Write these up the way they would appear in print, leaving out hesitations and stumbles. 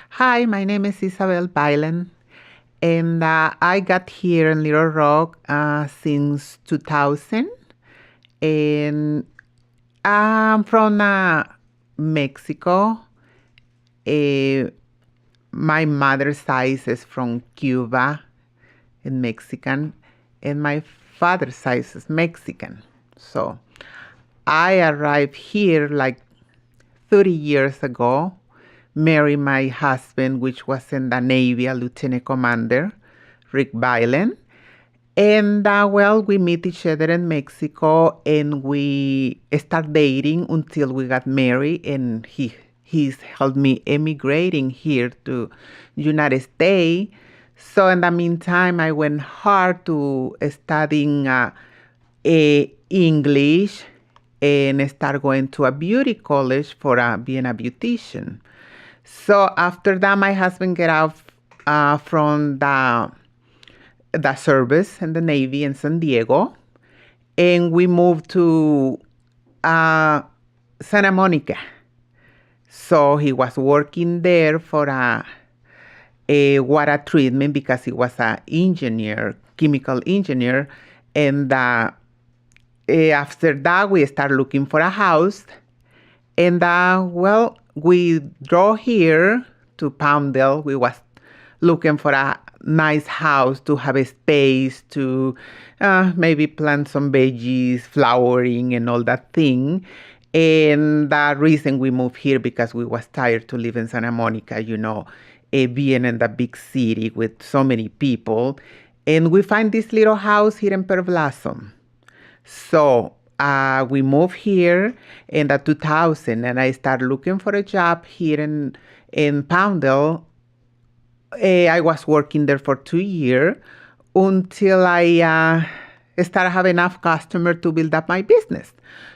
Hi, my name is Isabel Byland, and I got here in Little Rock since 2000, and I'm from Mexico. Uh, my mother's side is from Cuba and Mexican, and my father's side is Mexican. So I arrived here like 30 years ago, married my husband, which was in the Navy, a lieutenant commander, Rick Byland. And we meet each other in Mexico and we start dating until we got married. And he's helped me emigrating here to United States. So in the meantime, I went hard to studying English and start going to a beauty college for being a beautician. So after that, my husband get out from the service in the Navy in San Diego, and we moved to Santa Monica. So he was working there for a water treatment because he was an engineer, chemical engineer, and after that we started looking for a house, and we drove here to Palmdale. We was looking for a nice house to have a space to maybe plant some veggies, flowering, and all that thing. And the reason we moved here because we was tired to live in Santa Monica, being in the big city with so many people. And we find this little house here in Pearblossom. So we moved here in the 2000, and I started looking for a job here in Palmdale. I was working there for 2 years until I started having enough customers to build up my business.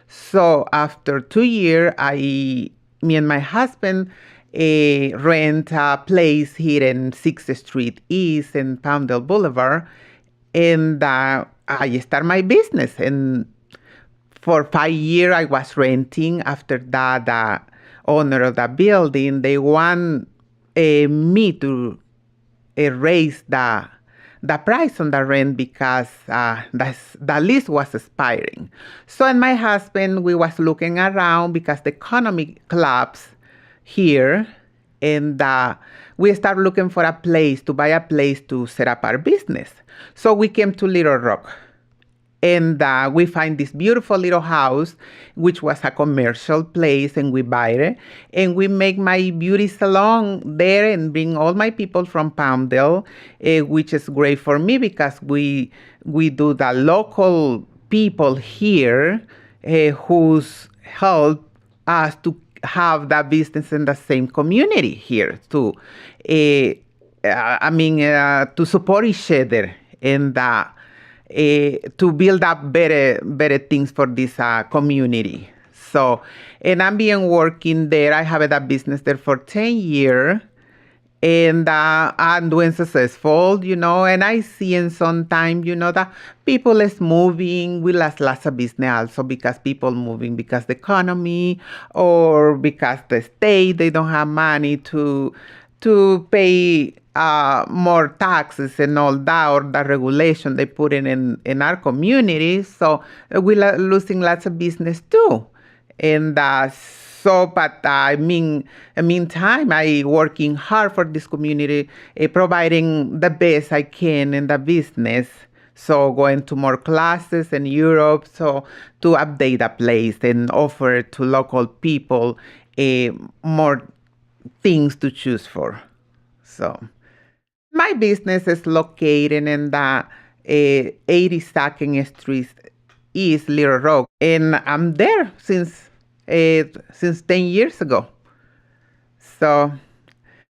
So after 2 years, me and my husband rent a place here in 6th Street East in Palmdale Boulevard, and I start my business. And for 5 years, I was renting. After that, the owner of the building, they want me to raise the price on the rent because the lease was expiring. So and my husband, we was looking around because the economy collapsed here, and we started looking for a place to buy a place to set up our business. So we came to Little Rock. And we find this beautiful little house, which was a commercial place, and we buy it. And we make my beauty salon there and bring all my people from Palmdale, which is great for me because we do the local people here who's help us to have that business in the same community here to support each other and to build up better things for this community. So, and I'm been working there. I have that business there for 10 years, and I'm doing successful, and I see in some time, that people is moving. We lost lots of business also because people moving because the economy or because the state, they don't have money to pay more taxes and all that, or the regulation they put in our community. So we're losing lots of business too. And meantime, I working hard for this community, providing the best I can in the business. So going to more classes in Europe, so to update the place and offer to local people more things to choose for. So my business is located in the 82nd Street East, Little Rock, and I'm there since 10 years ago. So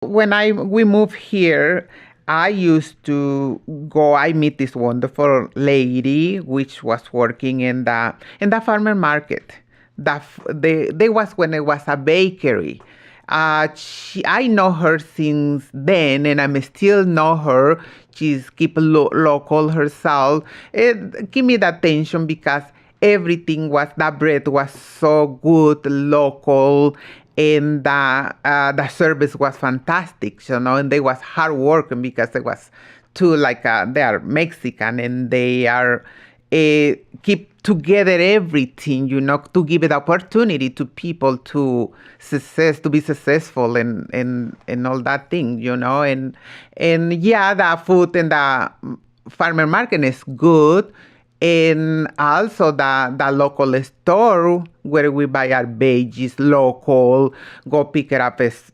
when we moved here, I used to go. I meet this wonderful lady, which was working in the farmer market. They was when it was a bakery. I know her since then, and I still know her. She's keep local herself. Give me the attention because everything that bread was so good, local, and the service was fantastic, and they was hard working because it was too they are Mexican and they are keep together everything, to give it opportunity to people to be successful and all that thing, and yeah, the food and the farmer market is good, and also the local store where we buy our veggies local, go pick it up as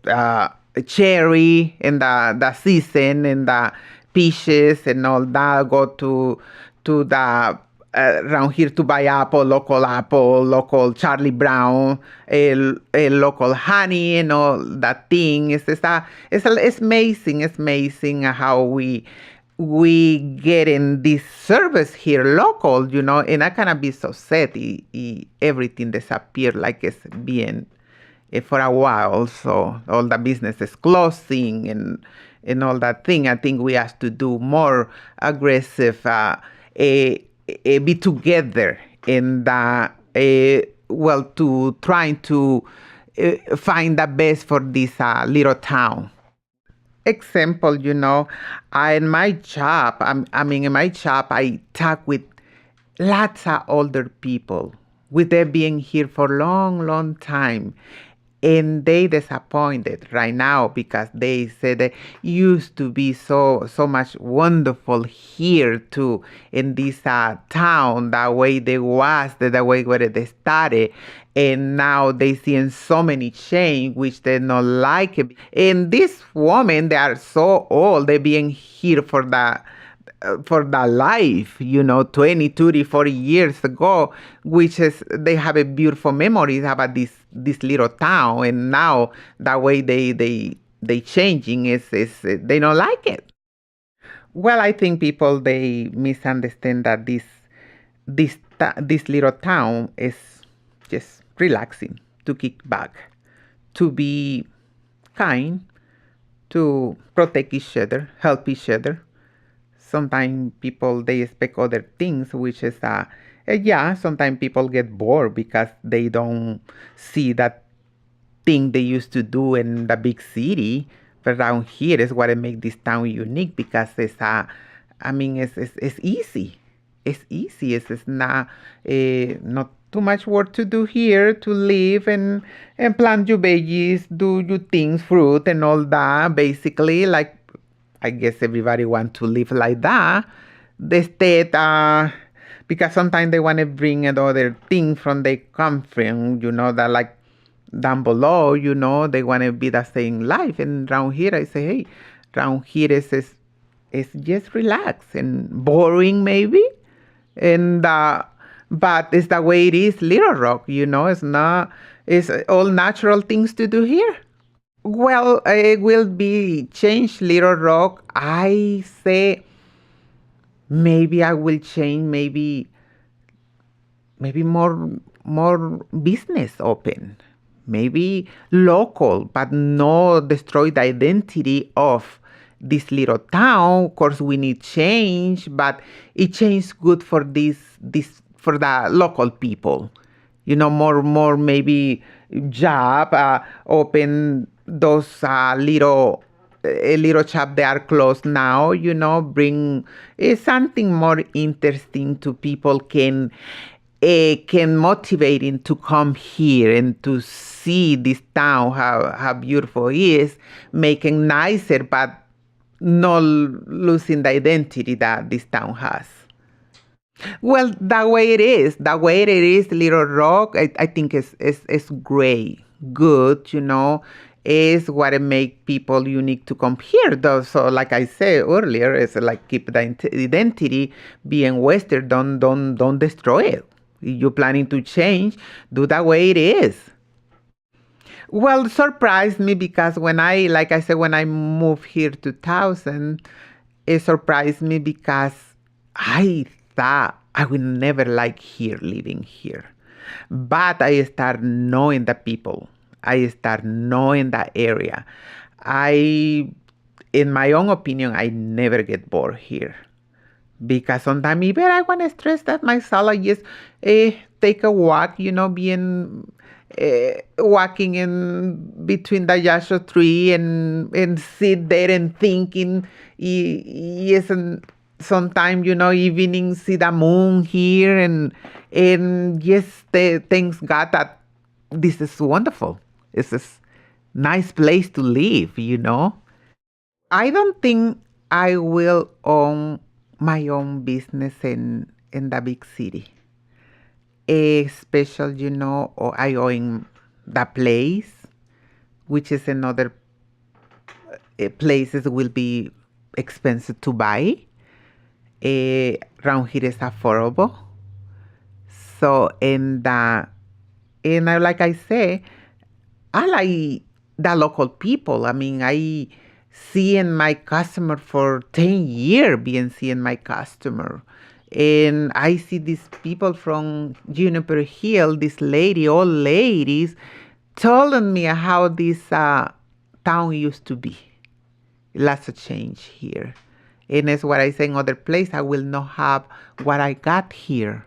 cherry and the season and the peaches and all that, go to the around here to buy apple, local Charlie Brown, a local honey, and all that thing. It's amazing. It's amazing how we get in this service here local, and I kind of be so sad. Everything disappeared like it's been for a while. So all the business is closing and all that thing. I think we have to do more aggressive. Be together in the to trying to find the best for this little town. Example, in my job, in my job, I talk with lots of older people, with them being here for long time. And they disappointed right now because they said they used to be so much wonderful here too in this town, the way they was, the way where they started, and now they seeing so many change which they not like it. And this woman, they are so old, they being here for the life, 20, 30, 40 years ago, which is, they have a beautiful memories about this little town. And now the way they changing is they don't like it. Well, I think people, they misunderstand that this little town is just relaxing, to kick back, to be kind, to protect each other, help each other. Sometimes people, they expect other things, which is yeah, sometimes people get bored because they don't see that thing they used to do in the big city. But around here is what makes this town unique, because it's it's easy. It's easy. It's not too much work to do here, to live and plant your veggies, do your things, fruit and all that. Basically, like, I guess everybody want to live like that. The state, because sometimes they want to bring another thing from they come from, that like down below, they want to be the same life. And around here, I say, hey, around here is just relax and boring maybe. And, but it's the way it is, Little Rock, it's not, it's all natural things to do here. Well, it will be change Little Rock. I say maybe I will change maybe more business open. Maybe local, but no destroy the identity of this little town. Of course, we need change, but it change good for this for the local people. More maybe job, open those little shop they are closed now, bring something more interesting to people, can motivate him to come here and to see this town, how beautiful it is, making nicer, but not losing the identity that this town has. Well, the way it is, Little Rock, I think is great, good, is what it make people unique to come here. Though, so like I said earlier, it's like keep the identity, being Western, don't destroy it. If you're planning to change, do the way it is. Well, it surprised me because like I said, when I moved here 2000, it surprised me because I thought I would never like living here. But I start knowing the people. I start knowing the area. In my own opinion, I never get bored here. Because sometimes even I want to stress that myself, I just take a walk, being walking in between the yasho tree and sit there and thinking. Yes, and sometimes, evening see the moon here and yes, thanks God that this is wonderful. It's a nice place to live. I don't think I will own my own business in the big city. A special, or I own the place, which is another places will be expensive to buy. Around here is affordable. So, like I say, I like the local people. I mean, I seeing my customer for 10 years being seeing my customer. And I see these people from Juniper Hill, this lady, old ladies, telling me how this town used to be. Lots of change here. And that's what I say in other places. I will not have what I got here.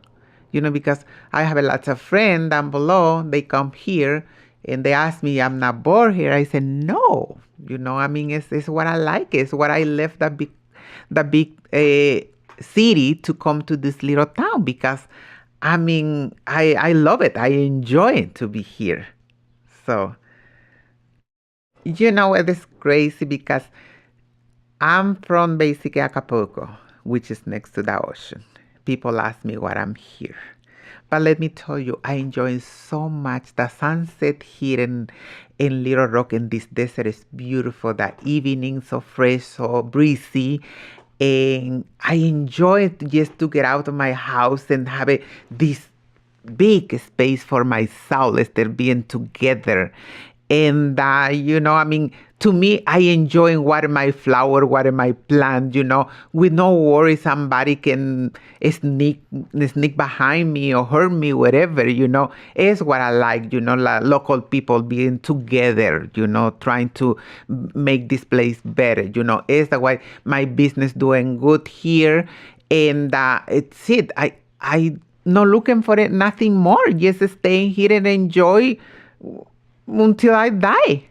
Because I have a lot of friends down below. They come here and they ask me, I'm not bored here. I said, no. I mean, it's what I like. It's what I left the big city to come to this little town because, I mean, I love it. I enjoy it to be here. So, it is crazy because I'm from basically Acapulco, which is next to the ocean. People ask me why I'm here. But let me tell you, I enjoy so much the sunset here in Little Rock, and this desert is beautiful. The evening so fresh, so breezy. And I enjoy it just to get out of my house and have this big space for myself, instead of being together. And, I mean, to me, I enjoy water my flower, water my plant, with no worry somebody can sneak behind me or hurt me, whatever, is what I like, local people being together, trying to make this place better, is the way my business doing good here. And it's it. I not looking for it, nothing more, just staying here and enjoy until I die.